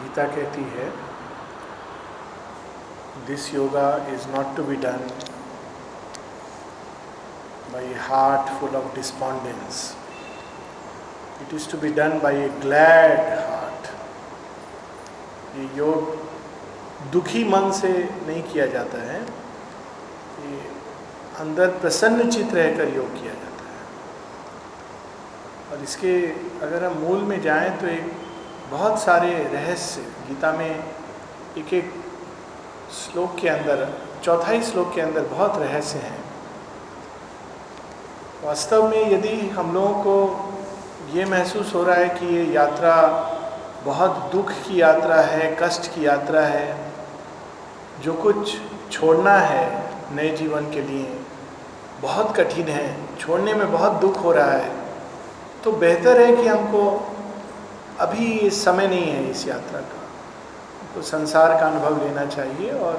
गीता कहती है, this yoga is not to be done by a heart full of despondence. It is to be done by a glad heart. ये योग दुखी मन से नहीं किया जाता है, ये अंदर प्रसन्न चित्त रहकर योग किया जाता है। और इसके अगर हम मूल में जाएं तो एक बहुत सारे रहस्य गीता में एक एक श्लोक के अंदर, चौथा ही श्लोक के अंदर बहुत रहस्य हैं। वास्तव में यदि हम लोगों को ये महसूस हो रहा है कि ये यात्रा बहुत दुख की यात्रा है, कष्ट की यात्रा है, जो कुछ छोड़ना है नए जीवन के लिए बहुत कठिन है, छोड़ने में बहुत दुख हो रहा है, तो बेहतर है कि हमको अभी समय नहीं है इस यात्रा का, तो संसार का अनुभव लेना चाहिए और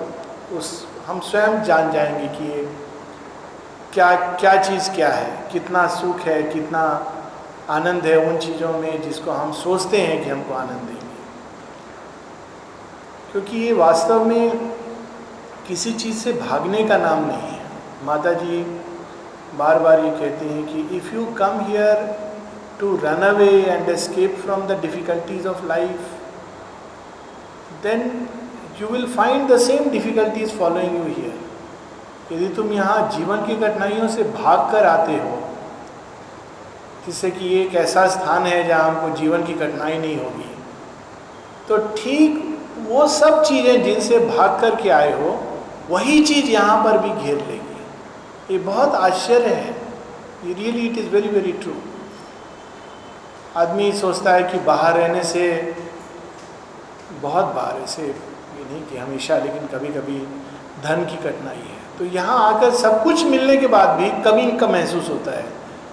उस हम स्वयं जान जाएंगे कि ये क्या चीज़ क्या है, कितना सुख है, कितना आनंद है उन चीज़ों में जिसको हम सोचते हैं कि हमको आनंद देंगे। क्योंकि ये वास्तव में किसी चीज़ से भागने का नाम नहीं है। माता जी बार बार ये कहते हैं कि if you come here to run away and escape from the difficulties of life, then you will find the same difficulties following you here. यदि तुम यहाँ जीवन की कठिनाइयों से भाग कर आते हो, जिससे कि ये एक ऐसा स्थान है जहाँ हमको जीवन की कठिनाई नहीं होगी, तो ठीक वो सब चीज़ें जिनसे भाग कर के आए हो वही चीज़ यहाँ पर भी घेर लेगी। ये बहुत आश्चर्य है, ये really it is very very true. आदमी सोचता है कि बाहर रहने से, बहुत बार ऐसे, ये नहीं कि हमेशा, लेकिन कभी कभी धन की कठिनाई है, तो यहाँ आकर सब कुछ मिलने के बाद भी कमी का महसूस होता है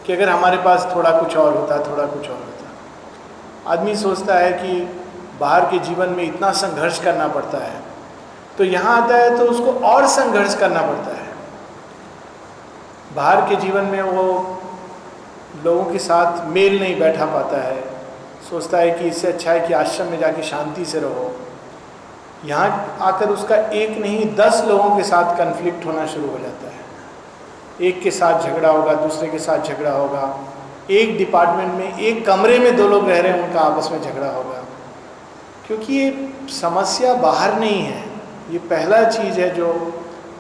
कि अगर हमारे पास थोड़ा कुछ और होता, थोड़ा कुछ और होता। आदमी सोचता है कि बाहर के जीवन में इतना संघर्ष करना पड़ता है, तो यहाँ आता है तो उसको और संघर्ष करना पड़ता है। बाहर के जीवन में वो लोगों के साथ मेल नहीं बैठा पाता है, सोचता है कि इससे अच्छा है कि आश्रम में जाके शांति से रहो। यहाँ आकर उसका एक नहीं 10 लोगों के साथ कन्फ्लिक्ट होना शुरू हो जाता है। एक के साथ झगड़ा होगा, दूसरे के साथ झगड़ा होगा, एक डिपार्टमेंट में, एक कमरे में 2 लोग रह रहे हैं, उनका आपस में झगड़ा होगा। क्योंकि ये समस्या बाहर नहीं है, ये पहला चीज़ है जो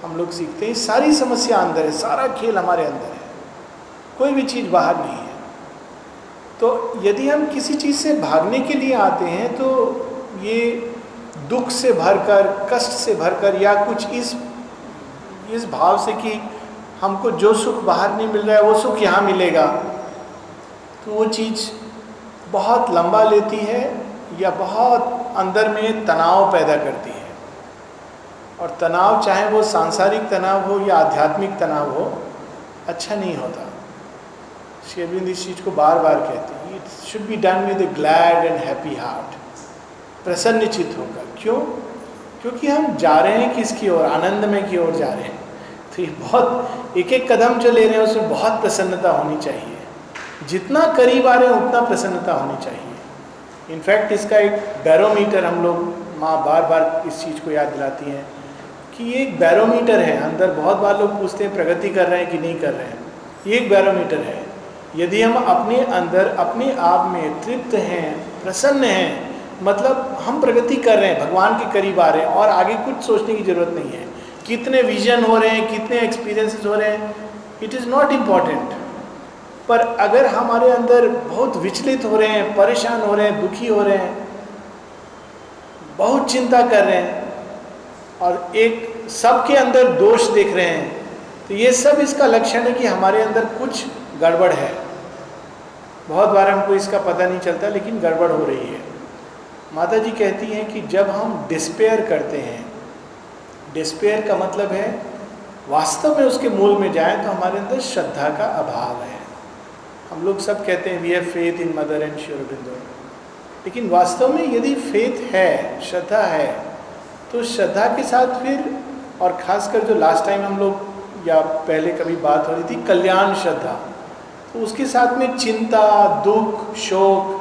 हम लोग सीखते हैं। सारी समस्या अंदर है, सारा खेल हमारे अंदर है, कोई भी चीज़ बाहर नहीं है। तो यदि हम किसी चीज़ से भागने के लिए आते हैं तो ये दुख से भरकर, कष्ट से भरकर, या कुछ इस भाव से कि हमको जो सुख बाहर नहीं मिल रहा है वो सुख यहाँ मिलेगा, तो वो चीज़ बहुत लंबा लेती है या बहुत अंदर में तनाव पैदा करती है। और तनाव, चाहे वो सांसारिक तनाव हो या आध्यात्मिक तनाव हो, अच्छा नहीं होता। श्री अरविंद इस चीज़ को बार बार कहते हैं, it should be done with a glad and happy heart, प्रसन्न चित्त होकर। क्यों? क्योंकि हम जा रहे हैं किसकी ओर? आनंदमय की ओर जा रहे हैं। तो ये बहुत, एक एक कदम जो ले रहे हैं उसमें बहुत प्रसन्नता होनी चाहिए। जितना करीब आ रहे हैं उतना प्रसन्नता होनी चाहिए। इनफैक्ट इसका एक बैरोमीटर, हम लोग, माँ बार बार इस चीज़ को याद दिलाती हैं कि ये एक बैरोमीटर है। अंदर बहुत बार लोग पूछते हैं प्रगति कर रहे हैं कि नहीं कर रहे हैं। ये एक बैरोमीटर है। यदि हम अपने अंदर, अपने आप में तृप्त हैं, प्रसन्न हैं, मतलब हम प्रगति कर रहे हैं, भगवान के करीब आ रहे हैं, और आगे कुछ सोचने की ज़रूरत नहीं है। कितने विजन हो रहे हैं, कितने एक्सपीरियंसेस हो रहे हैं, इट इज़ नॉट इम्पॉर्टेंट। पर अगर हमारे अंदर बहुत विचलित हो रहे हैं, परेशान हो रहे हैं, दुखी हो रहे हैं, बहुत चिंता कर रहे हैं, और एक सबके अंदर दोष देख रहे हैं, तो ये सब इसका लक्षण है कि हमारे अंदर कुछ गड़बड़ है। बहुत बार हमको इसका पता नहीं चलता, लेकिन गड़बड़ हो रही है। माता जी कहती हैं कि जब हम डिस्पेयर करते हैं, डिस्पेयर का मतलब है वास्तव में उसके मूल में जाएं तो हमारे अंदर श्रद्धा का अभाव है। हम लोग सब कहते हैं we have faith in Mother and Shri Aurobindo, लेकिन वास्तव में यदि फेथ है, श्रद्धा है, तो श्रद्धा के साथ फिर, और खासकर जो लास्ट टाइम हम लोग या पहले कभी बात हो रही थी, कल्याण श्रद्धा, तो उसके साथ में चिंता, दुख, शोक,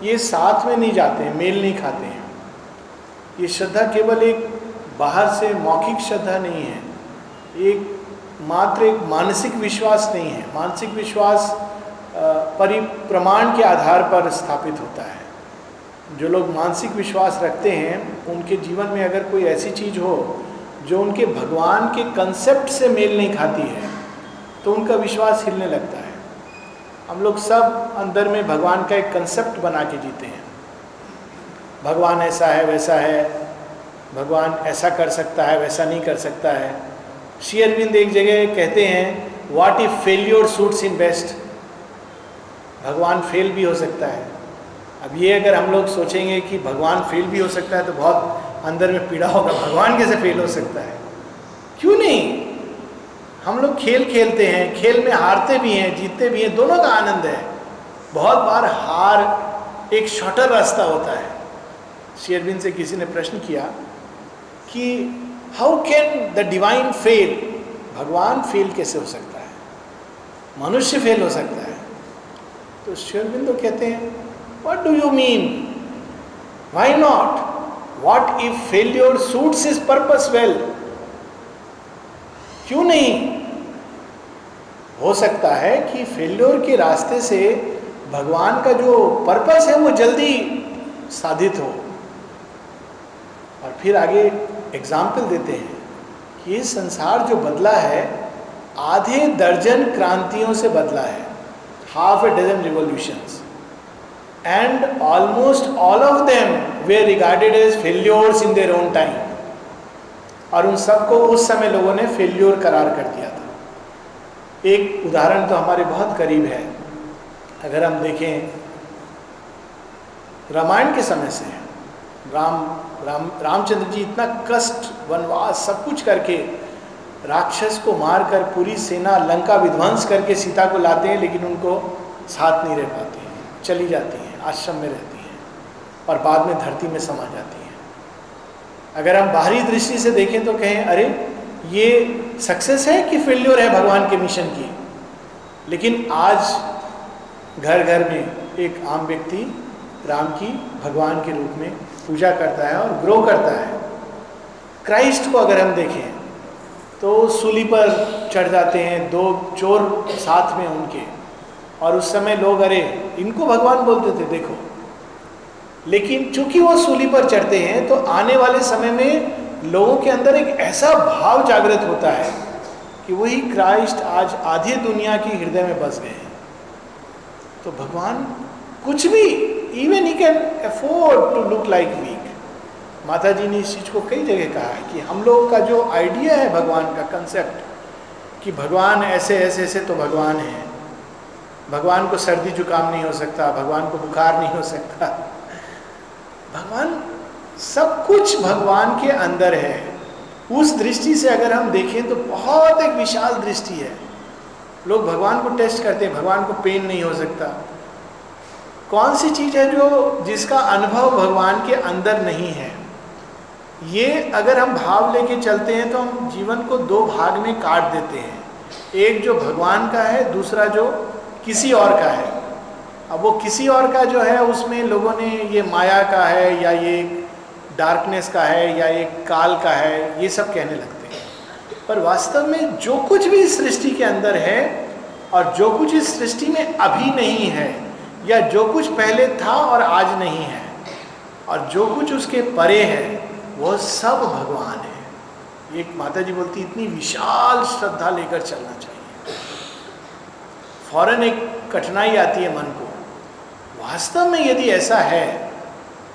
ये साथ में नहीं जाते हैं, मेल नहीं खाते हैं। ये श्रद्धा केवल एक बाहर से मौखिक श्रद्धा नहीं है, मात्र एक मानसिक विश्वास नहीं है। मानसिक विश्वास परिप्रमाण के आधार पर स्थापित होता है। जो लोग मानसिक विश्वास रखते हैं उनके जीवन में अगर कोई ऐसी चीज़ हो जो उनके भगवान के कंसेप्ट से मेल नहीं खाती है तो उनका विश्वास हिलने लगता है। हम लोग सब अंदर में भगवान का एक कंसेप्ट बना के जीते हैं। भगवान ऐसा है, वैसा है, भगवान ऐसा कर सकता है, वैसा नहीं कर सकता है। श्री अरविंद एक जगह कहते हैं, what if failure suits in best. भगवान फेल भी हो सकता है। अब ये अगर हम लोग सोचेंगे कि भगवान फेल भी हो सकता है तो बहुत अंदर में पीड़ा होगा। भगवान कैसे फेल हो सकता है? क्यों नहीं? हम लोग खेल खेलते हैं, खेल में हारते भी हैं, जीतते भी हैं, दोनों का आनंद है। बहुत बार हार एक शॉर्टर रास्ता होता है। श्री अरविंद से किसी ने प्रश्न किया कि how can the divine fail? भगवान फेल कैसे हो सकता है? मनुष्य फेल हो सकता है। तो श्री अरविंद तो कहते हैं, what do you mean? Why not? What if failure suits his purpose well? क्यों नहीं? हो सकता है कि फेल्योर के रास्ते से भगवान का जो पर्पस है वो जल्दी साधित हो। और फिर आगे एग्जाम्पल देते हैं कि ये संसार जो बदला है आधे दर्जन क्रांतियों से बदला है, half a dozen revolutions. And almost all of them were regarded as failures in their own time. और उन सबको उस समय लोगों ने फेल्योर करार कर दिया था। एक उदाहरण तो हमारे बहुत करीब है। अगर हम देखें रामायण के समय से, रामचंद्र जी इतना कष्ट, वनवास, सब कुछ करके राक्षस को मारकर पूरी सेना लंका विध्वंस करके सीता को लाते हैं, लेकिन उनको साथ नहीं रह पाते हैं, चली जाती हैं, आश्रम में रहती हैं और बाद में धरती में समा जाती हैं। अगर हम बाहरी दृष्टि से देखें तो कहें अरे ये सक्सेस है कि फेल्योर है भगवान के मिशन की। लेकिन आज घर घर में एक आम व्यक्ति राम की भगवान के रूप में पूजा करता है और ग्रो करता है। क्राइस्ट को अगर हम देखें तो सूली पर चढ़ जाते हैं, दो चोर साथ में उनके, और उस समय लोग अरे इनको भगवान बोलते थे देखो। लेकिन चूंकि वो सूली पर चढ़ते हैं तो आने वाले समय में लोगों के अंदर एक ऐसा भाव जागृत होता है कि वही क्राइस्ट आज आधी दुनिया की हृदय में बस गए हैं। तो भगवान कुछ भी, even he can afford to look like weak. माता जी ने इस चीज़ को कई जगह कहा है कि हम लोग का जो आइडिया है भगवान का कंसेप्ट कि भगवान ऐसे ऐसे ऐसे तो भगवान है, भगवान को सर्दी जुकाम नहीं हो सकता, भगवान को बुखार नहीं हो सकता। भगवान, सब कुछ भगवान के अंदर है। उस दृष्टि से अगर हम देखें तो बहुत एक विशाल दृष्टि है। लोग भगवान को टेस्ट करते हैं, भगवान को पेन नहीं हो सकता। कौन सी चीज़ है जो जिसका अनुभव भगवान के अंदर नहीं है? ये अगर हम भाव लेके चलते हैं तो हम जीवन को दो भाग में काट देते हैं, एक जो भगवान का है, दूसरा जो किसी और का है। अब वो किसी और का जो है उसमें लोगों ने ये माया का है या ये डार्कनेस का है या ये काल का है, ये सब कहने लगते हैं। पर वास्तव में जो कुछ भी इस सृष्टि के अंदर है और जो कुछ इस सृष्टि में अभी नहीं है या जो कुछ पहले था और आज नहीं है और जो कुछ उसके परे है, वो सब भगवान है। एक माता जी बोलती इतनी विशाल श्रद्धा लेकर चलना चाहिए। फौरन एक कठिनाई आती है मन को। वास्तव में यदि ऐसा है,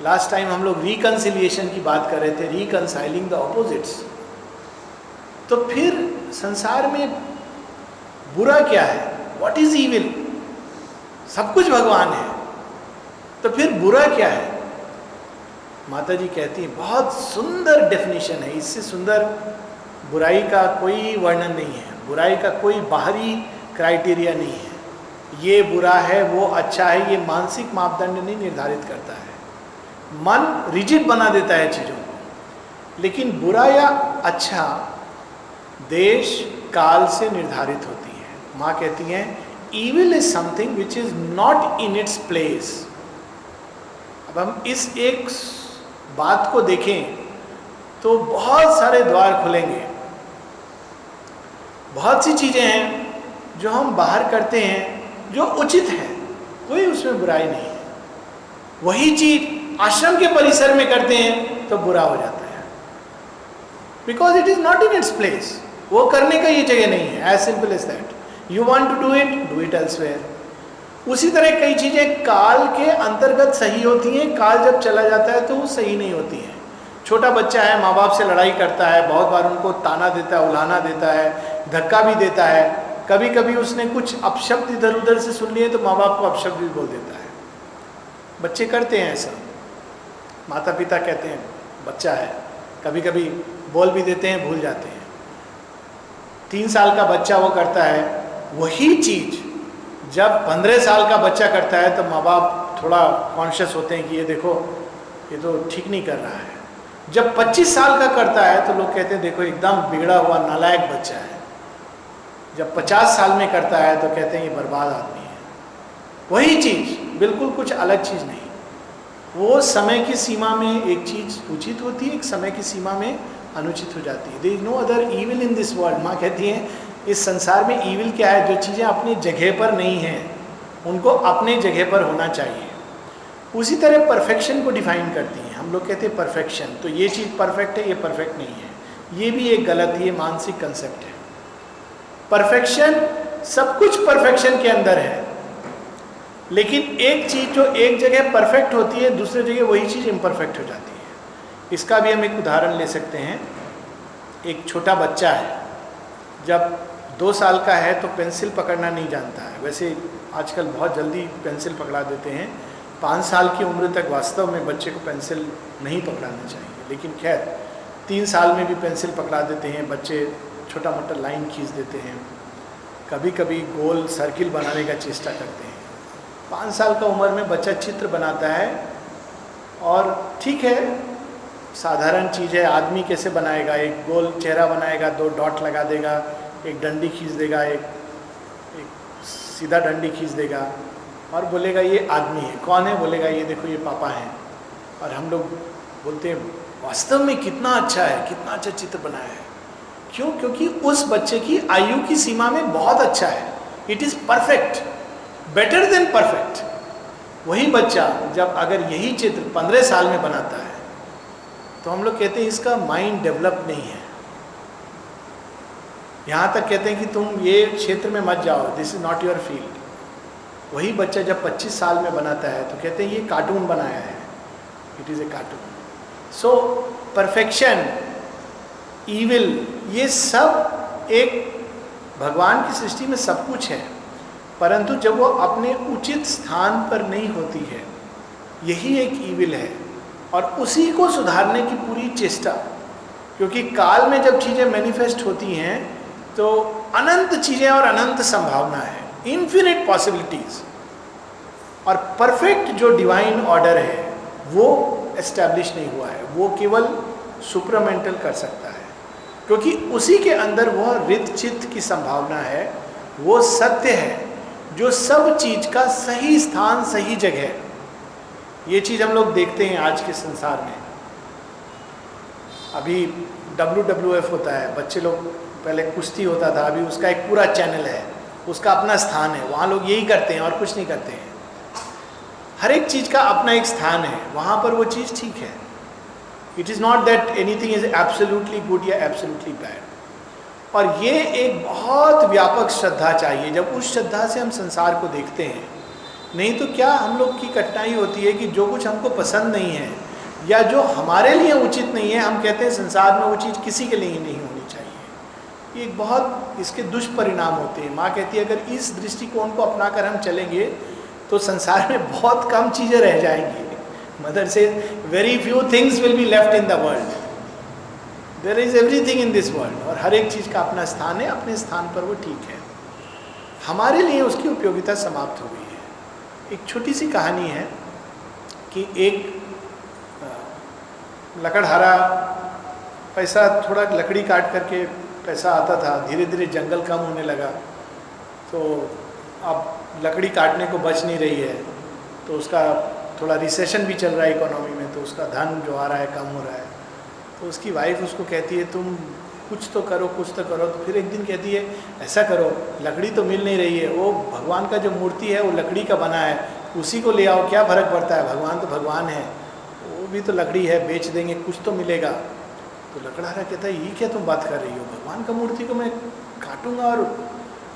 लास्ट टाइम हम लोग रिकंसिलिएशन की बात कर रहे थे, रिकंसाइलिंग द ऑपोजिट्स, तो फिर संसार में बुरा क्या है? What is evil? सब कुछ भगवान है, तो फिर बुरा क्या है? माता जी कहती है, बहुत सुंदर डेफिनेशन है, इससे सुंदर बुराई का कोई वर्णन नहीं है, बुराई का कोई बाहरी क्राइटेरिया नहीं है। ये बुरा है, वो अच्छा है, ये मानसिक मापदंड नहीं निर्धारित करता है। मन रिजिड बना देता है चीज़ों को, लेकिन बुरा या अच्छा देश काल से निर्धारित होती है। माँ कहती हैं, evil is something which is not in its place. अब हम इस एक बात को देखें तो बहुत सारे द्वार खुलेंगे। बहुत सी चीज़ें हैं जो हम बाहर करते हैं जो उचित है, कोई उसमें बुराई नहीं है। वही चीज आश्रम के परिसर में करते हैं तो बुरा हो जाता है, because it is not in its place. वो करने का ये जगह नहीं है। As simple as that. You want to do it elsewhere. उसी तरह कई चीजें काल के अंतर्गत सही होती हैं, काल जब चला जाता है तो वो सही नहीं होती हैं। छोटा बच्चा है, माँ बाप से लड़ाई करता है, बहुत बार उनको ताना देता है, उलाना देता है, धक्का भी देता है। कभी कभी उसने कुछ अपशब्द इधर उधर से सुन लिए तो माँ बाप को अपशब्द भी बोल देता है। बच्चे करते हैं ऐसा, माता पिता कहते हैं बच्चा है, कभी कभी बोल भी देते हैं, भूल जाते हैं। 3 साल का बच्चा वो करता है, वही चीज जब 15 साल का बच्चा करता है तो माँ बाप थोड़ा कॉन्शियस होते हैं कि ये देखो ये तो ठीक नहीं कर रहा है। जब 25 साल का करता है तो लोग कहते हैं देखो एकदम बिगड़ा हुआ नालायक बच्चा है। जब 50 साल में करता है तो कहते हैं ये बर्बाद आदमी है। वही चीज बिल्कुल कुछ अलग चीज नहीं। वो समय की सीमा में एक चीज उचित होती है, एक समय की सीमा में अनुचित हो जाती है। There is no other evil in this world. माँ कहती हैं इस संसार में ईविल क्या है? जो चीज़ें अपनी जगह पर नहीं हैं उनको अपने जगह पर होना चाहिए। उसी तरह परफेक्शन को डिफाइन करती हैं। हम लोग कहते हैं परफेक्शन, तो ये चीज़ परफेक्ट है, ये परफेक्ट नहीं है। ये भी एक गलत, ये मानसिक कंसेप्ट है। परफेक्शन, सब कुछ परफेक्शन के अंदर है, लेकिन एक चीज़ जो एक जगह परफेक्ट होती है दूसरी जगह वही चीज़ इम्परफेक्ट हो जाती है। इसका भी हम एक उदाहरण ले सकते हैं। एक छोटा बच्चा है, जब 2 साल का है तो पेंसिल पकड़ना नहीं जानता है। वैसे आजकल बहुत जल्दी पेंसिल पकड़ा देते हैं। 5 साल की उम्र तक वास्तव में बच्चे को पेंसिल नहीं पकड़ाना चाहिए, लेकिन खैर 3 साल में भी पेंसिल पकड़ा देते हैं बच्चे। छोटा मोटा लाइन खींच देते हैं, कभी कभी गोल सर्किल बनाने का चेष्टा करते हैं। 5 साल का उम्र में बच्चा चित्र बनाता है, और ठीक है साधारण चीज़ है। आदमी कैसे बनाएगा? एक गोल चेहरा बनाएगा, 2 डॉट लगा देगा, एक डंडी खींच देगा, एक सीधा डंडी खींच देगा और बोलेगा ये आदमी है। कौन है? बोलेगा ये देखो ये पापा हैं। और हम लोग बोलते हैं वास्तव में कितना अच्छा है, कितना अच्छा चित्र बनाया है। क्यों? क्योंकि उस बच्चे की आयु की सीमा में बहुत अच्छा है। It is perfect, better than perfect. वही बच्चा जब अगर यही चित्र 15 साल में बनाता है तो हम लोग कहते हैं इसका माइंड डेवलप नहीं है। यहाँ तक कहते हैं कि तुम ये क्षेत्र में मत जाओ, this is not your field. वही बच्चा जब 25 साल में बनाता है तो कहते हैं ये कार्टून बनाया है, it is a cartoon. So perfection, evil, ये सब एक भगवान की सृष्टि में सब कुछ है, परंतु जब वो अपने उचित स्थान पर नहीं होती है, यही एक ईविल है। और उसी को सुधारने की पूरी चेष्टा, क्योंकि काल में जब चीज़ें मैनिफेस्ट होती हैं तो अनंत चीज़ें और अनंत संभावना है, इन्फिनिट पॉसिबिलिटीज। और परफेक्ट जो डिवाइन ऑर्डर है वो एस्टैब्लिश नहीं हुआ है, वो केवल सुपरामेंटल कर सकता है, क्योंकि उसी के अंदर वह रित चित्त की संभावना है, वो सत्य है जो सब चीज का सही स्थान सही जगह। ये चीज़ हम लोग देखते हैं आज के संसार में। अभी WWF होता है, बच्चे लोग, पहले कुश्ती होता था, अभी उसका एक पूरा चैनल है, उसका अपना स्थान है, वहाँ लोग यही करते हैं और कुछ नहीं करते हैं। हर एक चीज़ का अपना एक स्थान है, वहाँ पर वो चीज़ ठीक है। It is not that anything is absolutely good या एब्सोल्युटली बैड। और ये एक बहुत व्यापक श्रद्धा चाहिए। जब उस श्रद्धा से हम संसार को देखते हैं, नहीं तो क्या हम लोग की कठिनाई होती है कि जो कुछ हमको पसंद नहीं है या जो हमारे लिए उचित नहीं है, हम कहते हैं संसार में वो चीज़ किसी के लिए ही नहीं होनी चाहिए। ये एक बहुत इसके दुष्परिणाम होते हैं। माँ कहती है अगर इस दृष्टिकोण को अपनाकर हम चलेंगे तो संसार में बहुत कम चीज़ें रह जाएंगी। मदर से very few things will be left in the world, there is everything in this world. और हर एक चीज़ का अपना स्थान है, अपने स्थान पर वो ठीक है। हमारे लिए उसकी उपयोगिता समाप्त हो गई है। एक छोटी सी कहानी है कि एक लकड़हारा, पैसा थोड़ा लकड़ी काट करके पैसा आता था, धीरे धीरे जंगल कम होने लगा, तो अब लकड़ी काटने को बच नहीं रही है, तो उसका थोड़ा रिसेशन भी चल रहा है इकोनॉमी में, तो उसका धन जो आ रहा है कम हो रहा है। तो उसकी वाइफ उसको कहती है तुम कुछ तो करो, कुछ तो करो। तो फिर एक दिन कहती है ऐसा करो, लकड़ी तो मिल नहीं रही है, वो भगवान का जो मूर्ति है वो लकड़ी का बना है, उसी को ले आओ, क्या फ़र्क पड़ता है, भगवान तो भगवान है, वो भी तो लकड़ी है, बेच देंगे, कुछ तो मिलेगा। तो लकड़हारा कहता है ये क्या तुम बात कर रही हो, भगवान का मूर्ति को मैं काटूंगा और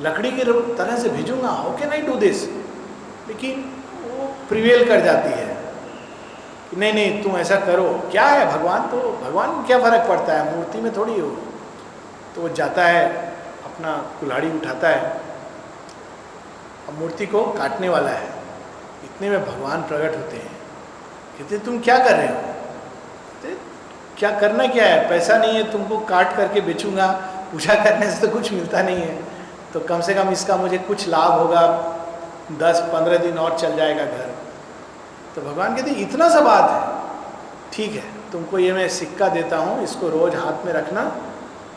लकड़ी की तरह से भेजूंगा, how can I do this. लेकिन वो प्रिवेल कर जाती है कि नहीं नहीं तुम ऐसा करो, क्या है भगवान, तो भगवान को क्या फ़र्क पड़ता है, मूर्ति में थोड़ी हो। तो वो जाता है, अपना कुल्हाड़ी उठाता है, अब मूर्ति को काटने वाला है। इतने में भगवान प्रकट होते हैं, कहते तुम क्या कर रहे हो, कहते क्या करना क्या है, पैसा नहीं है, तुमको काट करके बेचूंगा, पूजा करने से तो कुछ मिलता नहीं है, तो कम से कम इसका मुझे कुछ लाभ होगा, 10-15 दिन और चल जाएगा घर। तो भगवान कहते इतना सा बात है, ठीक है तुमको ये मैं सिक्का देता हूँ, इसको रोज हाथ में रखना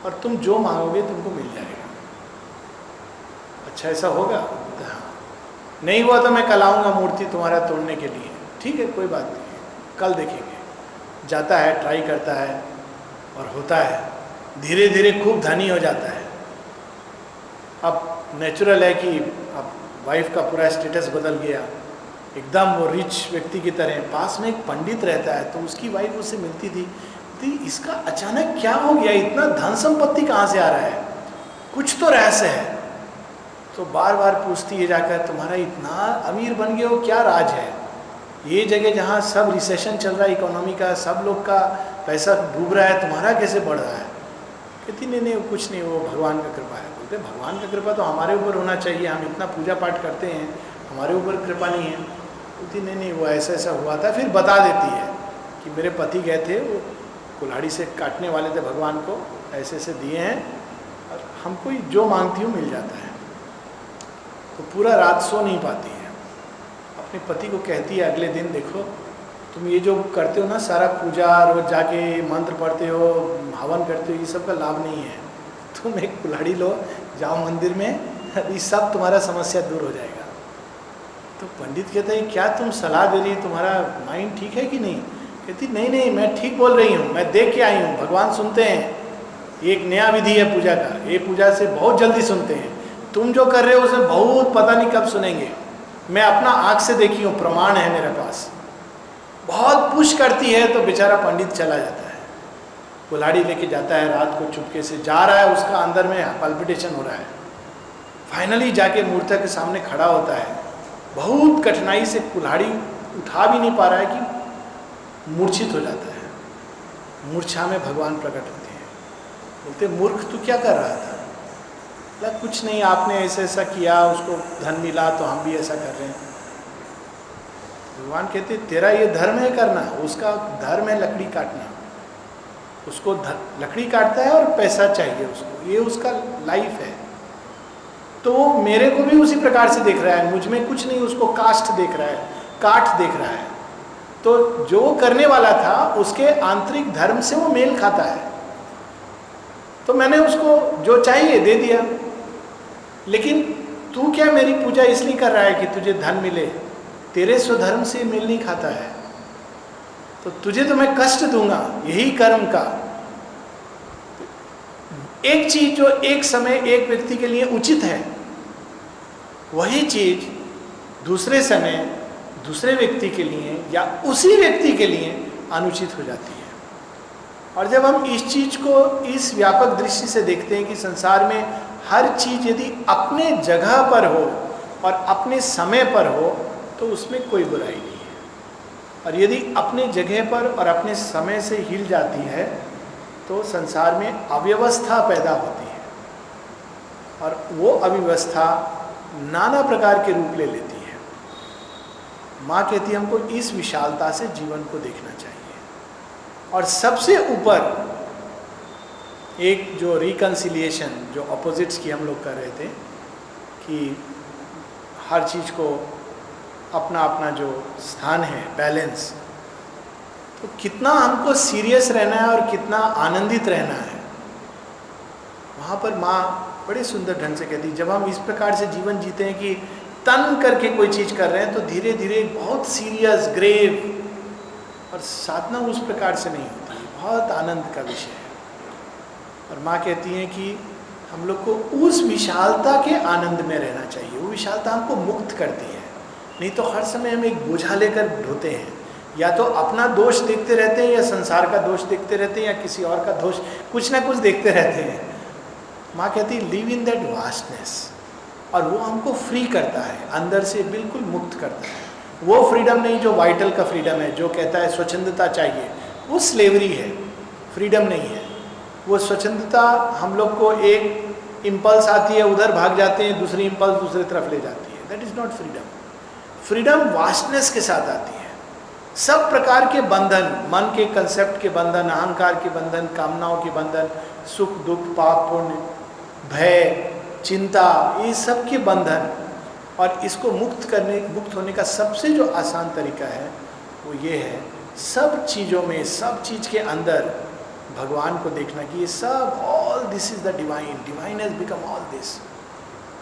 और तुम जो मांगोगे तुमको मिल जाएगा। अच्छा ऐसा होगा, तो हाँ, नहीं हुआ तो मैं कल आऊँगा मूर्ति तुम्हारा तोड़ने के लिए। ठीक है कोई बात नहीं, कल देखेंगे। जाता है, ट्राई करता है और होता है, धीरे धीरे खूब धनी हो जाता है। अब नेचुरल है कि अब वाइफ का पूरा स्टेटस बदल गया, एकदम वो रिच व्यक्ति की तरह। पास में एक पंडित रहता है, तो उसकी वाइफ उससे मिलती थी, तो इसका अचानक क्या हो गया, इतना धन संपत्ति कहाँ से आ रहा है, कुछ तो रहस्य है। तो बार बार पूछती है जाकर, तुम्हारा इतना अमीर बन गए हो, क्या राज है, ये जगह जहाँ सब रिसेशन चल रहा है इकोनॉमी का, सब लोग का पैसा डूब रहा है, तुम्हारा कैसे बढ़ रहा है। कहती नहीं नहीं कुछ नहीं, वो भगवान का कृपा है। बोलते भगवान का कृपा तो हमारे ऊपर होना चाहिए, हम इतना पूजा पाठ करते हैं, हमारे ऊपर कृपा नहीं है। बोलती नहीं नहीं वो ऐसा ऐसा हुआ था। फिर बता देती है कि मेरे पति गए थे, वो कुल्हाड़ी से काटने वाले थे, भगवान को ऐसे ऐसे दिए हैं और हमको जो मांगती हूँ मिल जाता है। तो पूरा रात सो नहीं पाती है, अपने पति को कहती है अगले दिन, देखो तुम ये जो करते हो ना सारा पूजा, रोज जाके मंत्र पढ़ते हो, हवन करते हो, ये सब का लाभ नहीं है, तुम एक कुल्हाड़ी लो, जाओ मंदिर में, ये सब तुम्हारा समस्या दूर हो जाएगा। तो पंडित कहते हैं क्या तुम सलाह दे रही, तुम्हारा माइंड ठीक है कि नहीं। कहती नहीं नहीं मैं ठीक बोल रही हूँ, मैं देख के आई हूँ, भगवान सुनते हैं, ये एक नया विधि है पूजा का, ये पूजा से बहुत जल्दी सुनते हैं, तुम जो कर रहे हो उसे बहुत पता नहीं कब सुनेंगे, मैं अपना आँख से देखी हूँ, प्रमाण है मेरे पास। बहुत पुश करती है तो बेचारा पंडित चला जाता है, कुल्हाड़ी लेके जाता है, रात को चुपके से जा रहा है, उसका अंदर में पल्पिटेशन हो रहा है। फाइनली जाके मूर्ति के सामने खड़ा होता है, बहुत कठिनाई से कुल्हाड़ी उठा भी नहीं पा रहा है कि मूर्छित हो जाता है। मूर्छा में भगवान प्रकट होते हैं, बोलते मूर्ख तू क्या कर रहा था। बोला कुछ नहीं, आपने ऐसा ऐसा किया, उसको धन मिला तो हम भी ऐसा कर रहे हैं। भगवान कहते तेरा ये धर्म है करना, उसका धर्म है लकड़ी काटना, उसको लकड़ी काटता है और पैसा चाहिए उसको, ये उसका लाइफ है। तो वो मेरे को भी उसी प्रकार से देख रहा है, मुझ में कुछ नहीं, उसको कास्ट देख रहा है, काट देख रहा है। तो जो करने वाला था उसके आंतरिक धर्म से वो मेल खाता है, तो मैंने उसको जो चाहिए दे दिया। लेकिन तू क्या मेरी पूजा इसलिए कर रहा है कि तुझे धन मिले, तेरे स्वधर्म से मेल नहीं खाता है, तो तुझे तो मैं कष्ट दूंगा, यही कर्म का। एक चीज जो एक समय एक व्यक्ति के लिए उचित है, वही चीज दूसरे समय दूसरे व्यक्ति के लिए या उसी व्यक्ति के लिए अनुचित हो जाती है। और जब हम इस चीज को इस व्यापक दृष्टि से देखते हैं कि संसार में हर चीज यदि अपने जगह पर हो और अपने समय पर हो तो उसमें कोई बुराई नहीं है, और यदि अपने जगह पर और अपने समय से हिल जाती है तो संसार में अव्यवस्था पैदा होती है, और वो अव्यवस्था नाना प्रकार के रूप ले लेती है। माँ कहती है हमको इस विशालता से जीवन को देखना चाहिए। और सबसे ऊपर एक जो रिकन्सिलिएशन, जो अपोजिट्स की हम लोग कर रहे थे कि हर चीज़ को अपना अपना जो स्थान है, बैलेंस, तो कितना हमको सीरियस रहना है और कितना आनंदित रहना है। वहाँ पर माँ बड़े सुंदर ढंग से कहती, जब हम इस प्रकार से जीवन जीते हैं कि तन करके कोई चीज कर रहे हैं तो धीरे धीरे बहुत सीरियस, ग्रेव, और साधना उस प्रकार से नहीं होती है, बहुत आनंद का विषय है। और माँ कहती हैं कि हम लोग को उस विशालता के आनंद में रहना चाहिए, वो विशालता हमको मुक्त करती है। नहीं तो हर समय हम एक बोझा लेकर ढोते हैं, या तो अपना दोष देखते रहते हैं, या संसार का दोष देखते रहते हैं, या किसी और का दोष, कुछ ना कुछ देखते रहते हैं। माँ कहती है लिव इन दैट वास्टनेस, और वो हमको फ्री करता है, अंदर से बिल्कुल मुक्त करता है। वो फ्रीडम नहीं जो वाइटल का फ्रीडम है, जो कहता है स्वच्छंदता चाहिए, वो स्लेवरी है, फ्रीडम नहीं है। वो स्वच्छंदता हम लोग को एक इम्पल्स आती है, उधर भाग जाते हैं, दूसरी इम्पल्स दूसरी तरफ ले जाती है, that is not freedom. Freedom vastness के साथ आती है। सब प्रकार के बंधन, मन के कंसेप्ट के बंधन, अहंकार के बंधन, कामनाओं के बंधन, सुख दुख, पाप पुण्य, भय, चिंता, ये सब के बंधन, और इसको मुक्त होने का सबसे जो आसान तरीका है वो ये है, सब चीज़ों में, सब चीज़ के अंदर भगवान को देखना कि ये सब, all this is the divine, divine has become all this.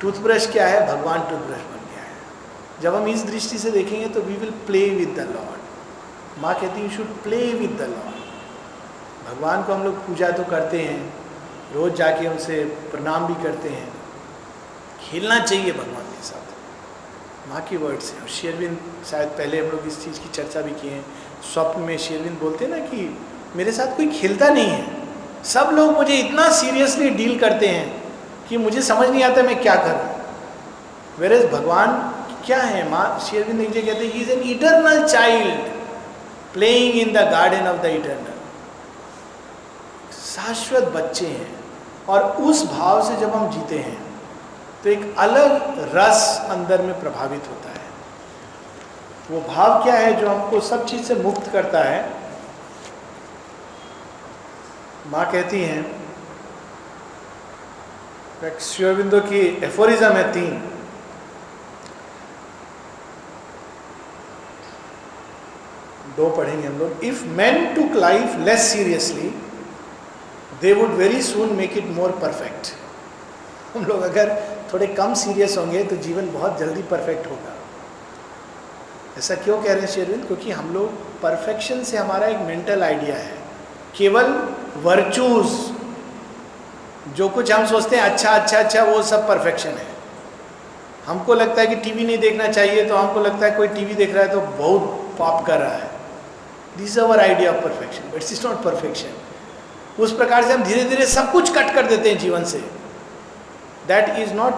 Toothbrush क्या है? भगवान टूथब्रश बन गया है। जब हम इस दृष्टि से देखेंगे तो we will play with the Lord. माँ कहती है you should play with the Lord. भगवान को हम लोग पूजा तो करते हैं, रोज जाके उनसे प्रणाम भी करते हैं, खेलना चाहिए भगवान के साथ, माँ की वर्ड से। और शेरविंद, शायद पहले हम लोग इस चीज़ की चर्चा भी किए हैं, स्वप्न में शेरविंद बोलते हैं ना कि मेरे साथ कोई खेलता नहीं है, सब लोग मुझे इतना सीरियसली डील करते हैं कि मुझे समझ नहीं आता मैं क्या करूं। वेयर भगवान क्या है? माँ शेरविंद एक जगह कहते हैं he is an eternal child playing in the garden of the eternal. शाश्वत बच्चे हैं, और उस भाव से जब हम जीते हैं तो एक अलग रस अंदर में प्रभावित होता है। वो भाव क्या है जो हमको सब चीज से मुक्त करता है? माँ कहती हैं, श्री अरविंदो की एफोरिज्म है 3, दो पढ़ेंगे हम लोग। If men took life less seriously, they would very soon make it more perfect. हम लोग अगर थोड़े कम सीरियस होंगे तो जीवन बहुत जल्दी परफेक्ट होगा। ऐसा क्यों कह रहे हैं शेरविंद? क्योंकि हम लोग परफेक्शन से हमारा एक मेंटल आइडिया है, केवल वर्चूज, जो कुछ हम सोचते हैं अच्छा अच्छा अच्छा, वो सब परफेक्शन है। हमको लगता है कि टीवी नहीं देखना चाहिए, तो हमको लगता है कोई टीवी देख रहा है तो बहुत पाप कर रहा है। This is our idea of perfection, but it is not perfection. उस प्रकार से हम धीरे धीरे सब कुछ कट कर देते हैं जीवन से, दैट इज नॉट।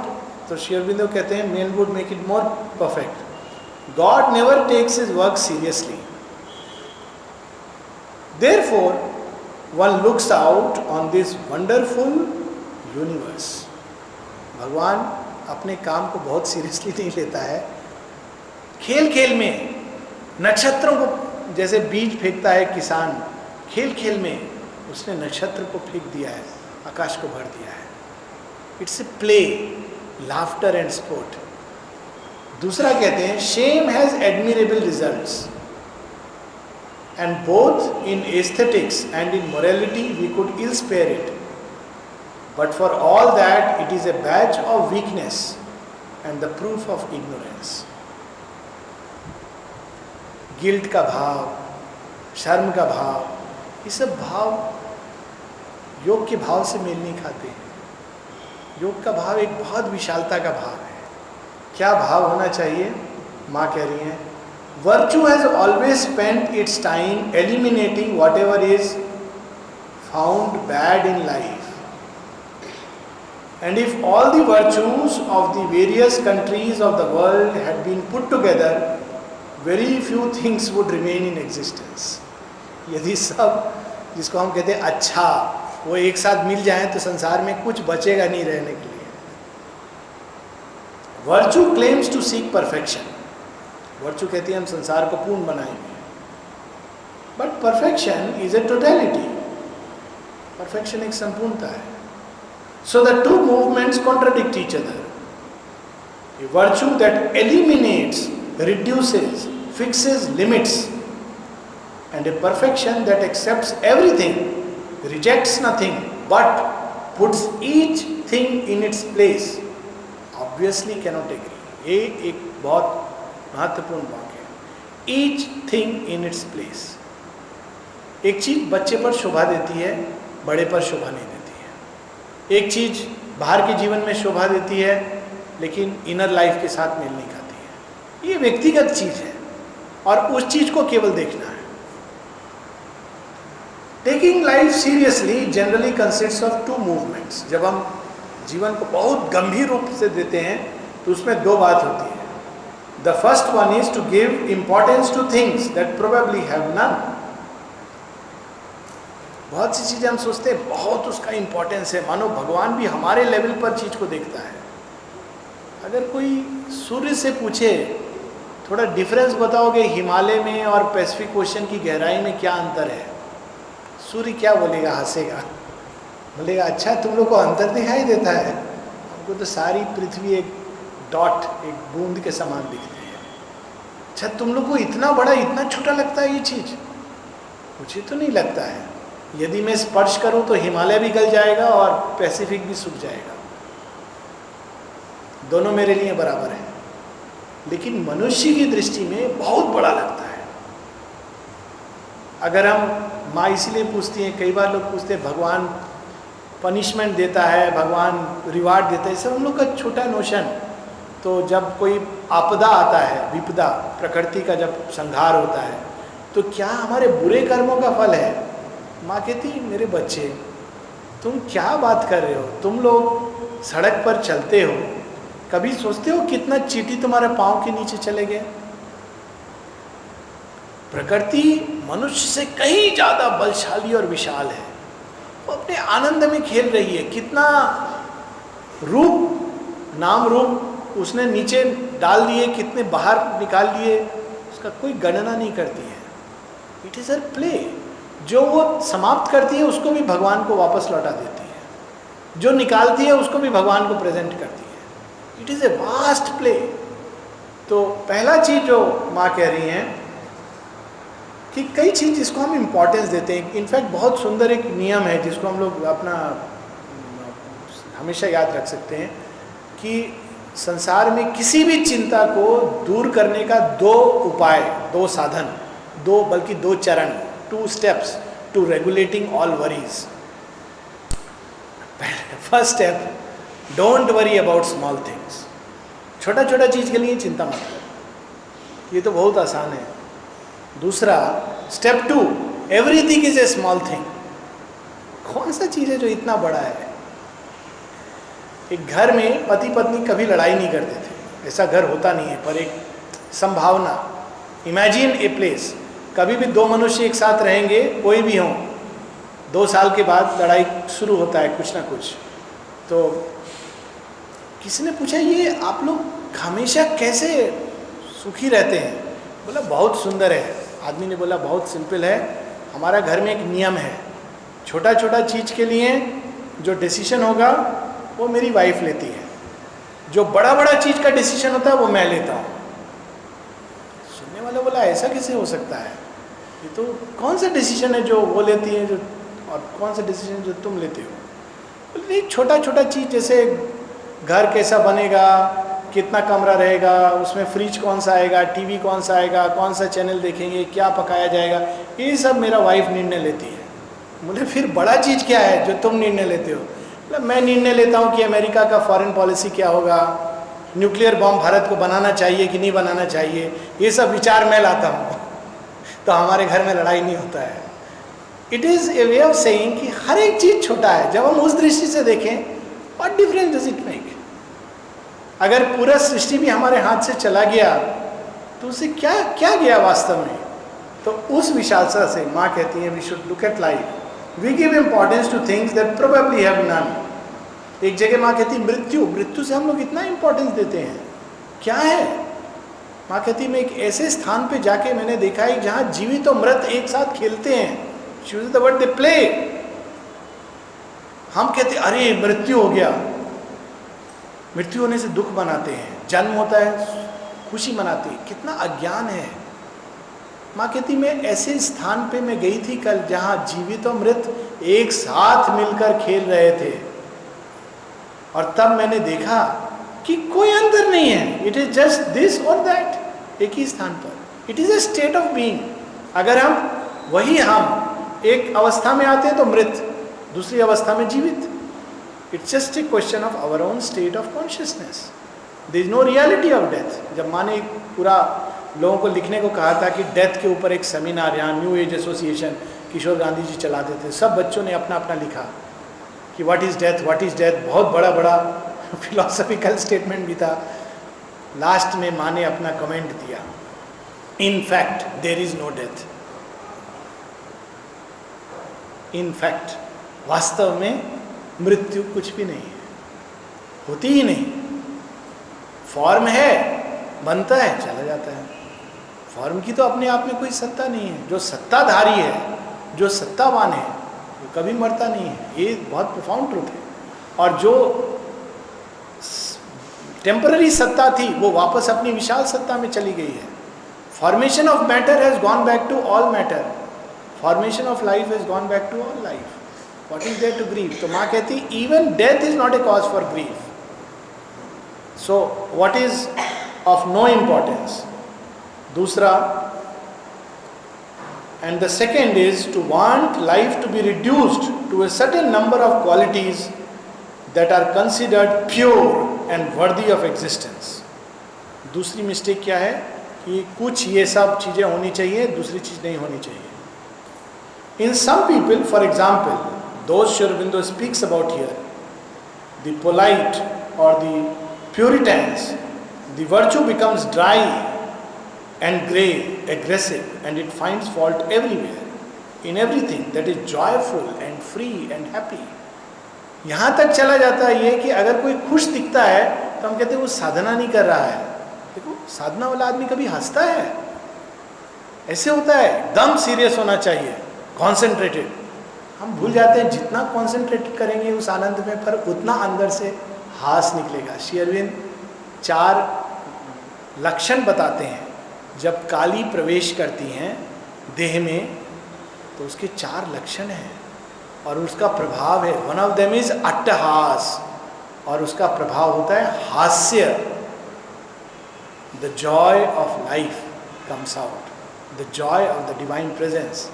तो श्री अरविंदो कहते हैं men would make it more perfect. God never takes his work seriously, therefore one looks out on this wonderful universe. भगवान अपने काम को बहुत सीरियसली नहीं लेता है। खेल खेल में नक्षत्रों को, जैसे बीज फेंकता है किसान, खेल खेल में उसने नक्षत्र को फेंक दिया है, आकाश को भर दिया है। It's a play, laughter and sport. दूसरा कहते हैं shame has admirable results, and both in aesthetics and in morality we could ill spare it, but for all that it is a badge of weakness and the proof of ignorance. Guilt का भाव, शर्म का भाव, ये सब भाव योग के भाव से मेल नहीं खाते हैं। योग का भाव एक बहुत विशालता का भाव है। क्या भाव होना चाहिए? माँ कह रही हैं, virtue has always spent its time eliminating whatever is found bad in life, and if all the virtues of the various countries of the world had been put together, very few things would remain in existence. यदि सब जिसको हम कहते हैं अच्छा, वो एक साथ मिल जाएं तो संसार में कुछ बचेगा नहीं रहने के लिए। Virtue claims to seek perfection. Virtue कहती है हम संसार को पूर्ण बनाएंगे, but perfection is a totality. Perfection एक संपूर्णता है। So the two movements contradict each other. A virtue that eliminates, reduces, fixes limits, and a perfection that accepts everything, rejects nothing, but puts each thing in its place, obviously cannot agree. ये एक बहुत महत्वपूर्ण वाक्य है। Each thing in its place. एक चीज बच्चे पर शोभा देती है, बड़े पर शोभा नहीं देती है। एक चीज बाहर के जीवन में शोभा देती है, लेकिन इनर लाइफ के साथ मेल नहीं खाती है। ये व्यक्तिगत चीज है और उस चीज को केवल देखना है। Taking life seriously generally consists of two movements. जब हम जीवन को बहुत गंभीर रूप से देते हैं तो उसमें दो बात होती है। The first one is to give importance to things that probably have none. बहुत सी चीजें हम सोचते हैं बहुत उसका इंपॉर्टेंस है, मानो भगवान भी हमारे लेवल पर चीज को देखता है। अगर कोई सूर्य से पूछे थोड़ा डिफरेंस बताओगे हिमालय में और पैसिफिक ओशन की गहराई में क्या अंतर है, सूर्य क्या बोलेगा? हंसेगा, बोलेगा अच्छा तुम लोग को अंतर दिखाई देता है, हमको तो सारी पृथ्वी एक डॉट, एक बूंद के समान दिखती है। अच्छा तुम लोग को इतना बड़ा इतना छोटा लगता है ये चीज? मुझे तो नहीं लगता है। यदि मैं स्पर्श करूं तो हिमालय भी गल जाएगा और पैसिफिक भी सूख जाएगा, दोनों मेरे लिए बराबर है। लेकिन मनुष्य की दृष्टि में बहुत बड़ा लगता है। अगर हम, माँ इसीलिए पूछती हैं, कई बार लोग पूछते हैं भगवान पनिशमेंट देता है, भगवान रिवार्ड देता है, सब हम लोग का छोटा नोशन। तो जब कोई आपदा आता है, विपदा, प्रकृति का जब संहार होता है, तो क्या हमारे बुरे कर्मों का फल है? माँ कहती मेरे बच्चे तुम क्या बात कर रहे हो? तुम लोग सड़क पर चलते हो, कभी सोचते हो कितना चींटी तुम्हारे पाँव के नीचे चले गए? प्रकृति मनुष्य से कहीं ज्यादा बलशाली और विशाल है। वो अपने आनंद में खेल रही है। कितना रूप, नाम रूप उसने नीचे डाल दिए, कितने बाहर निकाल दिए, उसका कोई गणना नहीं करती है। It is a play. जो वो समाप्त करती है उसको भी भगवान को वापस लौटा देती है, जो निकालती है उसको भी भगवान को प्रेजेंट करती है। It is a vast play. तो पहला चीज जो माँ कह रही हैं कि कई चीज जिसको हम इंपॉर्टेंस देते हैं, इनफैक्ट बहुत सुंदर एक नियम है जिसको हम लोग अपना हमेशा याद रख सकते हैं कि संसार में किसी भी चिंता को दूर करने का दो उपाय, दो साधन, दो बल्कि दो चरण, 2 steps to regulating all worries. First step, don't worry about small things. छोटा छोटा चीज के लिए चिंता मत करो, ये तो बहुत आसान है। दूसरा step 2, everything is a small thing. कौन सा चीज है जो इतना बड़ा है? एक घर में पति पत्नी कभी लड़ाई नहीं करते थे, ऐसा घर होता नहीं है, पर एक संभावना, इमेजिन ए प्लेस, कभी भी दो मनुष्य एक साथ रहेंगे, कोई भी हो, 2 साल के बाद लड़ाई शुरू होता है कुछ ना कुछ। तो किसी ने पूछा ये आप लोग हमेशा कैसे सुखी रहते हैं? बोला बहुत सुंदर है। आदमी ने बोला बहुत सिंपल है, हमारा घर में एक नियम है, छोटा छोटा चीज़ के लिए जो डिसीजन होगा वो मेरी वाइफ लेती है, जो बड़ा बड़ा चीज़ का डिसीजन होता है वो मैं लेता हूँ। सुनने वाला बोला ऐसा कैसे हो सकता है? ये तो कौन सा डिसीजन है जो वो लेती है, जो और कौन सा डिसीजन जो तुम लेते हो? बोले एक छोटा छोटा चीज़, जैसे घर कैसा बनेगा, कितना कमरा रहेगा, उसमें फ्रिज कौन सा आएगा, टीवी कौन सा आएगा, कौन सा चैनल देखेंगे, क्या पकाया जाएगा, ये सब मेरा वाइफ निर्णय लेती है। बोले फिर बड़ा चीज़ क्या है जो तुम निर्णय लेते हो? बोले मैं निर्णय लेता हूँ कि अमेरिका का फॉरेन पॉलिसी क्या होगा, न्यूक्लियर बॉम्ब भारत को बनाना चाहिए कि नहीं बनाना चाहिए, ये सब विचार मैं लाता हूँ। तो हमारे घर में लड़ाई नहीं होता है। It is a way of saying कि हर एक चीज़ छोटा है। जब हम उस दृष्टि से देखें, what difference does it make? अगर पूरा सृष्टि भी हमारे हाथ से चला गया तो उससे क्या क्या गया वास्तव में? तो उस विशालता से माँ कहती है we should look at life, we give importance to things that probably have none. एक जगह माँ कहती है मृत्यु, मृत्यु से हम लोग इतना इंपॉर्टेंस देते हैं, क्या है? माँ कहती मैं एक ऐसे स्थान पे जाके मैंने देखा है जहाँ जीवित और मृत एक साथ खेलते हैं। She used the word they play. हम कहते अरे मृत्यु हो गया, मृत्यु होने से दुख मनाते हैं, जन्म होता है खुशी मनाते हैं। कितना अज्ञान है। माँ कहती मैं ऐसे स्थान पे मैं गई थी कल जहाँ जीवित और मृत एक साथ मिलकर खेल रहे थे, और तब मैंने देखा कि कोई अंतर नहीं है, इट इज जस्ट दिस और दैट, एक ही स्थान पर. It is A state of being. अगर हम एक अवस्था में आते हैं तो मृत, दूसरी अवस्था में जीवित. It's just a question of our own state of consciousness. There is no reality of death. जब माँ ने पूरा लोगों को लिखने को कहा था कि डेथ के ऊपर एक सेमिनार यहाँ न्यू एज एसोसिएशन किशोर गांधी जी चलाते थे, सब बच्चों ने अपना अपना लिखा कि what is death, what is death. बहुत बड़ा बड़ा फिलोसफिकल स्टेटमेंट भी था. लास्ट में माँ ने अपना कमेंट दिया, in fact there is no death. In fact, वास्तव में मृत्यु कुछ भी नहीं है, होती ही नहीं. फॉर्म है, बनता है, चला जाता है. फॉर्म की तो अपने आप में कोई सत्ता नहीं है. जो सत्ताधारी है, जो सत्तावान है, वो कभी मरता नहीं है. ये बहुत प्रोफाउंड ट्रुथ है. और जो टेम्पररी सत्ता थी वो वापस अपनी विशाल सत्ता में चली गई है. Formation of matter has gone back to all matter. Formation of life has gone back to all life. What is there to grieve? तो माँ कहती even death is not a cause for grieve. So what is of no importance? दूसरा, and the second is to want life to be reduced to a certain number of qualities that are considered pure and worthy of existence. दूसरी mistake क्या है कि कुछ ये सब चीज़ें होनी चाहिए, दूसरी चीज़ नहीं होनी चाहिए. In some people, for example, those Sri Aurobindo speaks about here, the polite or the Puritans, the virtue becomes dry and grey, aggressive, and it finds fault everywhere, in everything that is joyful and free and happy. यहाँ तक चला जाता है ये कि अगर कोई खुश दिखता है तो हम कहते हैं वो साधना नहीं कर रहा है. देखो, साधना वाला आदमी कभी हंसता है? ऐसे होता है. एकदम सीरियस होना चाहिए, कॉन्सेंट्रेटेड. हम भूल जाते हैं जितना कॉन्सेंट्रेटेड करेंगे उस आनंद में, पर उतना अंदर से हास निकलेगा. श्री अरविंद 4 लक्षण बताते हैं. जब काली प्रवेश करती हैं देह में तो उसके 4 लक्षण हैं और उसका प्रभाव है. वन ऑफ देम इज अट्टहास, और उसका प्रभाव होता है हास्य. The joy of life comes out, the joy of the divine presence.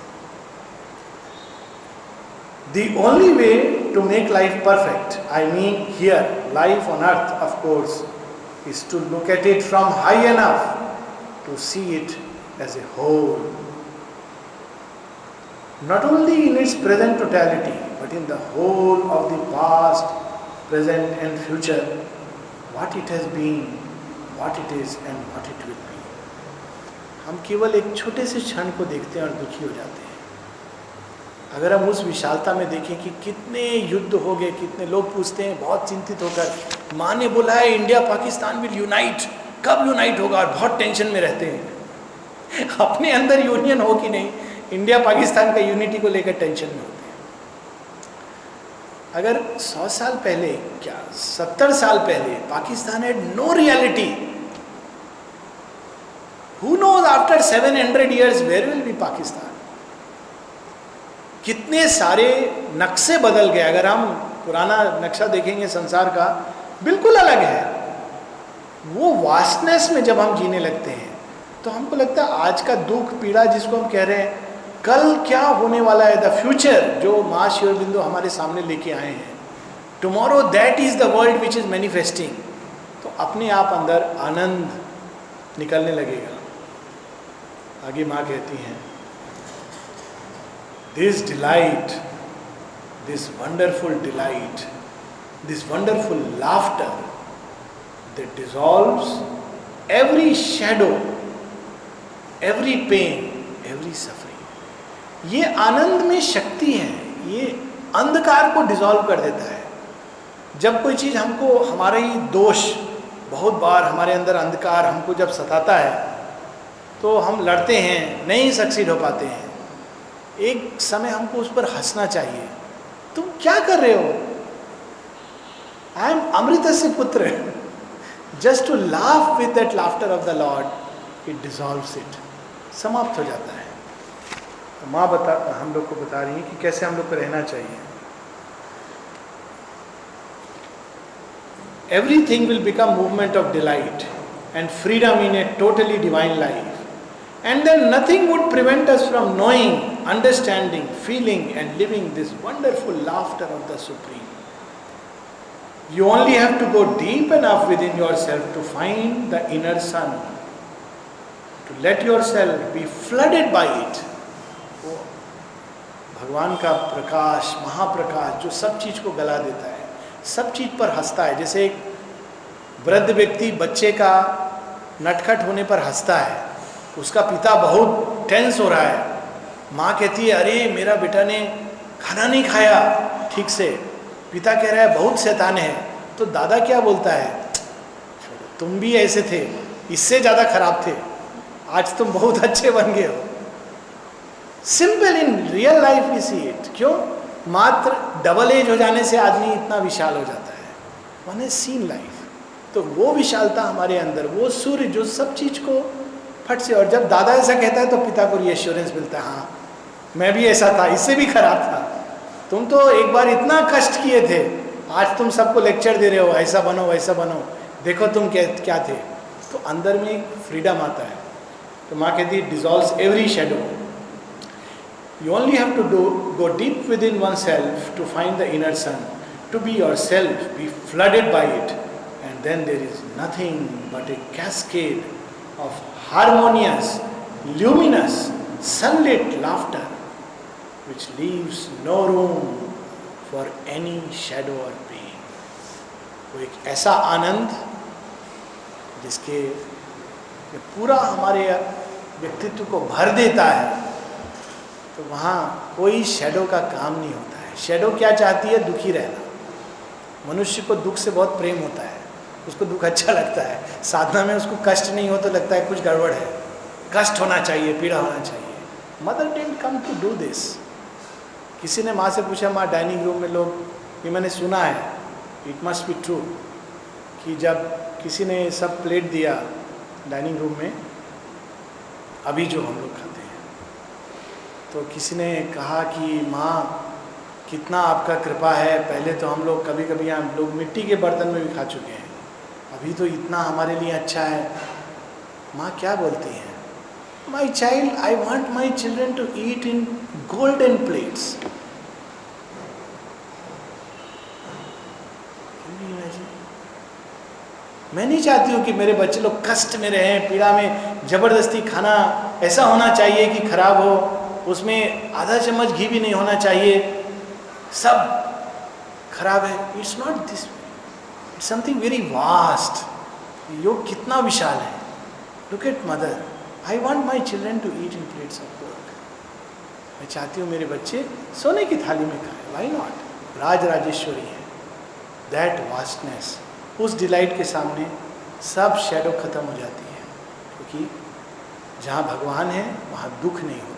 The only way to make life perfect, I mean here life on earth of course, is to look at it from high enough to see it as a whole, not only in its present totality but in the whole of the past, present and future, what it has been, what it is and what it will be. हम केवल एक छोटे से क्षण को देखते हैं और दुखी हो जाते हैं. अगर हम उस विशालता में देखें कि कितने युद्ध हो गए, कितने लोग पूछते हैं बहुत चिंतित होकर, माँ ने बोला है इंडिया पाकिस्तान विल यूनाइट, कब यूनाइट होगा, और बहुत टेंशन में रहते हैं. अपने अंदर यूनियन हो कि नहीं, इंडिया पाकिस्तान का यूनिटी को लेकर टेंशन में होते हैं. अगर 100 साल पहले, क्या 70 साल पहले Pakistan had no reality, who knows after 700 years where will be Pakistan. कितने सारे नक्शे बदल गए. अगर हम पुराना नक्शा देखेंगे संसार का, बिल्कुल अलग है. वो वास्टनेस में जब हम जीने लगते हैं तो हमको लगता है आज का दुख पीड़ा जिसको हम कह रहे हैं, कल क्या होने वाला है, द फ्यूचर जो माँ श्री अरबिंदो हमारे सामने लेके आए हैं, tomorrow that is the world which is manifesting. तो अपने आप अंदर आनंद निकलने लगेगा. आगे माँ कहती हैं, this delight, this wonderful delight, this wonderful laughter that dissolves every shadow, every pain, every suffering. ये आनंद में शक्ति है, ये अंधकार को डिसॉल्व कर देता है. जब कोई चीज़ हमको, हमारे ही दोष, बहुत बार हमारे अंदर अंधकार हमको जब सताता है तो हम लड़ते हैं, नहीं सक्सीड हो पाते हैं. एक समय हमको उस पर हंसना चाहिए. तुम क्या कर रहे हो? आई एम अमृत से पुत्र. Just to laugh with that laughter of the Lord, it dissolves it. समाप्त हो जाता है. तो माँ हम लोग को बता रही है कि कैसे हम लोग को रहना चाहिए. everything will become movement of delight and freedom in a totally divine life. And then nothing would prevent us from knowing, understanding, feeling and living this wonderful laughter of the Supreme. You only have to go deep enough within yourself to find the inner sun, to let yourself be flooded by it. वो भगवान का प्रकाश, महाप्रकाश जो सब चीज को गला देता है, सब चीज पर हंसता है. जैसे एक वृद्ध व्यक्ति बच्चे का नटखट होने पर हंसता है, उसका पिता बहुत टेंस हो रहा है, माँ कहती है अरे मेरा बेटा ने खाना नहीं खाया ठीक से, पिता कह रहा है बहुत शैतान है, तो दादा क्या बोलता है, तुम भी ऐसे थे, इससे ज़्यादा खराब थे, आज तुम बहुत अच्छे बन गए हो. Simple in real life we see it. क्यों? मात्र डबल एज हो जाने से आदमी इतना विशाल हो जाता है. One has seen life. तो वो विशालता हमारे अंदर, वो सूर्य जो सब चीज को फट से, और जब दादा ऐसा कहता है तो पिता को रिएश्योरेंस मिलता है, हाँ मैं भी ऐसा था, इससे भी खराब था, तुम तो एक बार इतना कष्ट किए थे, आज तुम सबको लेक्चर दे रहे हो ऐसा बनो वैसा बनो, देखो तुम क्या थे. तो अंदर में एक फ्रीडम आता है. तो माँ कहती है dissolves every shadow. You only have to go deep within oneself to find the inner sun, to be yourself, be flooded by it, and then there is nothing but a cascade of harmonious, luminous, sunlit laughter, which leaves no room for any shadow or pain. वो एक ऐसा आनंद जिसके ये पूरा हमारे व्यक्तित्व को भर देता है, तो वहाँ कोई शैडो का काम नहीं होता है. शैडो क्या चाहती है? दुखी रहना. मनुष्य को दुख से बहुत प्रेम होता है, उसको दुख अच्छा लगता है. साधना में उसको कष्ट नहीं हो तो लगता है कुछ गड़बड़ है, कष्ट होना चाहिए, पीड़ा होना चाहिए. Mother didn't come to do this. किसी ने माँ से पूछा, माँ डाइनिंग रूम में लोग, ये मैंने सुना है, इट मस्ट बी ट्रू, कि जब किसी ने सब प्लेट दिया डाइनिंग रूम में, अभी जो हम लोग खाते हैं, तो किसी ने कहा कि माँ कितना आपका कृपा है, पहले तो हम लोग कभी कभी हम लोग मिट्टी के बर्तन में भी खा चुके हैं, अभी तो इतना हमारे लिए अच्छा है. माँ क्या बोलती हैं? My child, I want my children to eat in golden plates. मैं नहीं चाहती हूँ कि मेरे बच्चे लोग कष्ट में रहें, पीड़ा में. जबरदस्ती खाना ऐसा होना चाहिए कि खराब हो, उसमें आधा चम्मच घी भी नहीं होना चाहिए, सब खराब है. It's not this, it's something very vast. योग कितना विशाल है. Look at Mother, I want my children to eat in plates of gold. मैं चाहती हूँ मेरे बच्चे सोने की थाली में खाएं. Why not? राज राजेश्वरी है. दैट वास्टनेस, उस डिलाइट के सामने सब शैडो खत्म हो जाती है, क्योंकि जहाँ भगवान है वहाँ दुख नहीं होता.